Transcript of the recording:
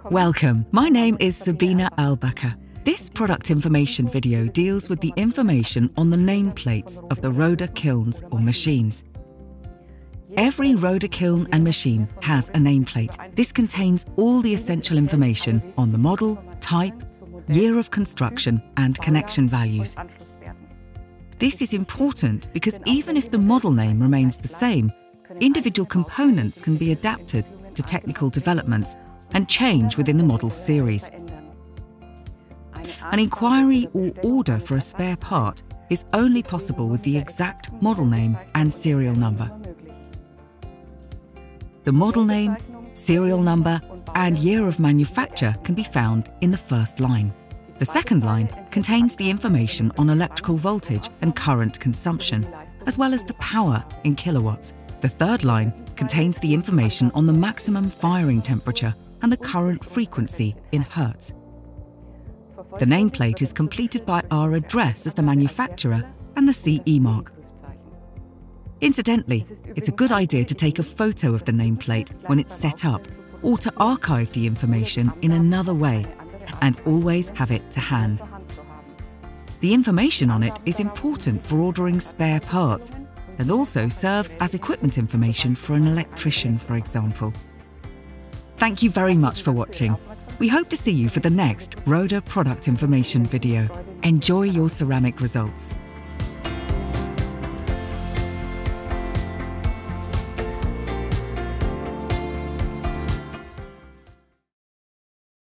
Welcome, my name is Sabina Albacher. This product information video deals with the information on the nameplates of the ROHDE kilns or machines. Every ROHDE kiln and machine has a nameplate. This contains all the essential information on the model, type, year of construction and connection values. This is important because even if the model name remains the same, individual components can be adapted to technical developments and change within the model series. An inquiry or order for a spare part is only possible with the exact model name and serial number. The model name, serial number, and year of manufacture can be found in the first line. The second line contains the information on electrical voltage and current consumption, as well as the power in kilowatts. The third line contains the information on the maximum firing temperature and the current frequency in hertz. The nameplate is completed by our address as the manufacturer and the CE mark. Incidentally, it's a good idea to take a photo of the nameplate when it's set up, or to archive the information in another way, and always have it to hand. The information on it is important for ordering spare parts, and also serves as equipment information for an electrician, for example. Thank you very much for watching. We hope to see you for the next ROHDE Product Information video. Enjoy your ceramic results.